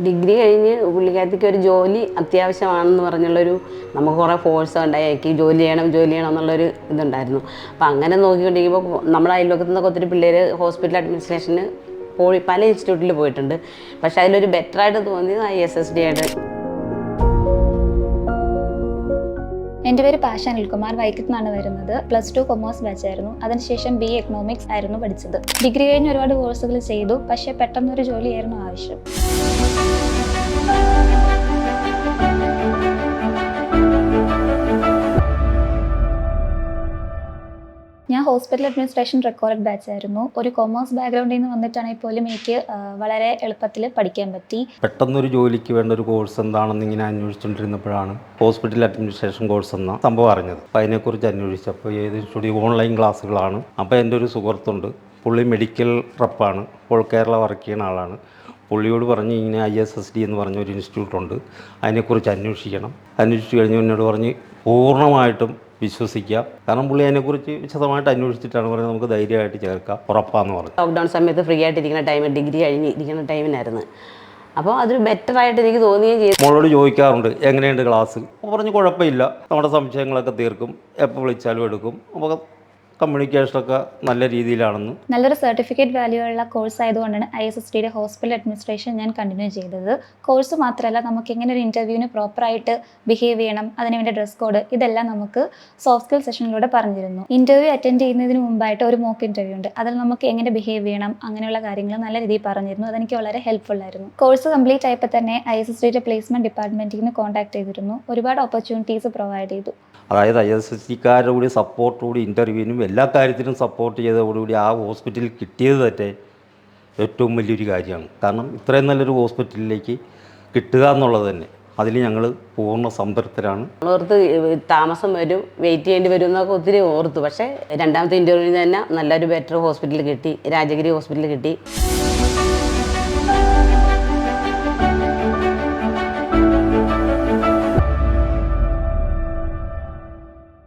Degree കഴിഞ്ഞ് പുള്ളിക്കാരത്തിക്ക് ഒരു ജോലി അത്യാവശ്യമാണെന്ന് പറഞ്ഞുള്ളൊരു നമുക്ക് കുറേ ഫോഴ്സ് ഉണ്ടായി എനിക്ക് ജോലി ചെയ്യണം എന്നുള്ളൊരു ഇതുണ്ടായിരുന്നു. അപ്പോൾ അങ്ങനെ നോക്കിക്കൊണ്ടിരിക്കുമ്പോൾ നമ്മുടെ അയൽവക്കത്തു നിന്നൊക്കെ ഒത്തിരി പിള്ളേർ ഹോസ്പിറ്റൽ അഡ്മിനിസ്ട്രേഷന് പോയി പല ഇൻസ്റ്റിറ്റ്യൂട്ടിൽ പോയിട്ടുണ്ട്. പക്ഷേ അതിലൊരു ബെറ്ററായിട്ട് തോന്നിയത് ISSD ആയിട്ട്. എൻ്റെ പേര് പാഷ അനിൽകുമാർ, വൈക്കത്ത് നിന്നാണ് വരുന്നത്. +2 കൊമേഴ്സ് ബാച്ചായിരുന്നു. അതിനുശേഷം BA എക്കണോമിക്സ് ആയിരുന്നു പഠിച്ചത്. ഡിഗ്രി കഴിഞ്ഞ് ഒരുപാട് കോഴ്സുകൾ ചെയ്തു, പക്ഷേ പെട്ടെന്നൊരു ജോലിയായിരുന്നു ആവശ്യം. ഞാൻ ഹോസ്പിറ്റൽ അഡ്മിനിസ്ട്രേഷൻ റെക്കോർഡ് ബാച്ചായിരുന്നു. ഒരു കൊമേഴ്സ് ബാക്ക്ഗ്രൗണ്ടിൽ നിന്ന് വന്നിട്ടാണെങ്കിൽ പോലും എനിക്ക് വളരെ എളുപ്പത്തിൽ പഠിക്കാൻ പറ്റി. പെട്ടെന്നൊരു ജോലിക്ക് വേണ്ട ഒരു കോഴ്സ് എന്താണെന്ന് ഇങ്ങനെ അന്വേഷിച്ചുകൊണ്ടിരുന്നപ്പോഴാണ് ഹോസ്പിറ്റൽ അഡ്മിനിസ്ട്രേഷൻ കോഴ്സ് എന്ന സംഭവം അറിഞ്ഞത്. അപ്പോൾ അതിനെക്കുറിച്ച് അന്വേഷിച്ചപ്പോൾ ഏത് സ്റ്റുഡിയോ ഓൺലൈൻ ക്ലാസ്സുകളാണ്. അപ്പോൾ എൻ്റെ ഒരു സുഹൃത്തുണ്ട്, പുള്ളി മെഡിക്കൽ റെപ്പാണ്, ഓൾ കേരള വർക്ക് ചെയ്യുന്ന ആളാണ്. പുള്ളിയോട് പറഞ്ഞ് ഇങ്ങനെ ISSD എന്ന് പറഞ്ഞ ഒരു ഇൻസ്റ്റിറ്റ്യൂട്ടുണ്ട്, അതിനെക്കുറിച്ച് അന്വേഷിച്ചു കഴിഞ്ഞ് എന്നോട് പറഞ്ഞ് പൂർണ്ണമായിട്ടും വിശ്വസിക്കുക. കാരണം പുള്ളി അതിനെക്കുറിച്ച് വിശദമായിട്ട് അന്വേഷിച്ചിട്ടാണ് പറഞ്ഞത് നമുക്ക് ധൈര്യമായിട്ട് ചേർക്കാം, ഉറപ്പാന്ന് പറഞ്ഞു. ലോക്ക്ഡൗൺ സമയത്ത് ഫ്രീ ആയിട്ടിരിക്കുന്ന ടൈം, ഡിഗ്രി കഴിഞ്ഞ് ഇരിക്കുന്ന ടൈമിനായിരുന്നു. അപ്പോൾ അതൊരു ബെറ്ററായിട്ട് എനിക്ക് തോന്നുകയും ചെയ്തു. മോളോട് ചോദിക്കാറുണ്ട് എങ്ങനെയുണ്ട് ക്ലാസ്, പറഞ്ഞ് കുഴപ്പമില്ല, നമ്മുടെ സംശയങ്ങളൊക്കെ തീർക്കും, എപ്പോൾ വിളിച്ചാലും എടുക്കും, അപ്പോൾ കമ്മ്യൂണിക്കേഷനൊക്കെ നല്ല രീതിയിലാണെന്ന്. നല്ലൊരു സർട്ടിഫിക്കറ്റ് വാല്യൂ ഉള്ള കോഴ്സ് ആയതുകൊണ്ടാണ് ISSDയുടെ ഹോസ്പിറ്റൽ അഡ്മിനിസ്ട്രേഷൻ ഞാൻ കണ്ടിന്യൂ ചെയ്തത്. കോഴ്സ് മാത്രമല്ല, നമുക്ക് എങ്ങനെ ഒരു ഇൻ്റർവ്യൂവിന് പ്രോപ്പറായിട്ട് ബിഹേവ് ചെയ്യണം, അതിനുവേണ്ടി ഡ്രസ് കോഡ്, ഇതെല്ലാം നമുക്ക് സോഫ്റ്റ് സ്കിൽ സെഷനിലൂടെ പറഞ്ഞിരുന്നു. ഇൻ്റർവ്യൂ അറ്റൻഡ് ചെയ്യുന്നതിന് മുമ്പായിട്ട് ഒരു മോക്ക് ഇൻ്റർവ്യൂ ഉണ്ട്, അതിൽ നമുക്ക് എങ്ങനെ ബിഹേവ് ചെയ്യണം, അങ്ങനെയുള്ള കാര്യങ്ങൾ നല്ല രീതിയിൽ പറഞ്ഞിരുന്നു. അതെനിക്ക് വളരെ ഹെൽപ്ഫുൾ ആയിരുന്നു. കോഴ്സ് കംപ്ലീറ്റ് ആയപ്പോൾ തന്നെ ISSDയുടെ പ്ലേസ്മെൻറ്റ് ഡിപ്പാർട്ട്മെൻറ്റിൽ നിന്ന് കോൺടാക്ട് ചെയ്തിരുന്നു. ഒരുപാട് ഓപ്പർച്യൂണിറ്റീസ് പ്രൊവൈഡ് ചെയ്തു. അതായത് ISSDക്കാരുടെ കൂടി സപ്പോർട്ടോടുകൂടി ഇൻ്റർവ്യൂവിനും എല്ലാ കാര്യത്തിനും സപ്പോർട്ട് ചെയ്തതോടുകൂടി ആ ഹോസ്പിറ്റലിൽ കിട്ടിയത് തന്നെ ഏറ്റവും വലിയൊരു കാര്യമാണ്. കാരണം ഇത്രയും നല്ലൊരു ഹോസ്പിറ്റലിലേക്ക് കിട്ടുക എന്നുള്ളത് തന്നെ അതിൽ ഞങ്ങൾ പൂർണ്ണ സംതൃപ്തരാണ്. ഓർത്ത് താമസം വരും, വെയിറ്റ് ചെയ്യേണ്ടി വരും എന്നൊക്കെ ഒത്തിരി ഓർത്തു. പക്ഷേ രണ്ടാമത്തെ ഇൻ്റർവ്യൂവിന് തന്നെ നല്ലൊരു ബെറ്റർ ഹോസ്പിറ്റൽ കിട്ടി, രാജഗിരി ഹോസ്പിറ്റൽ കിട്ടി.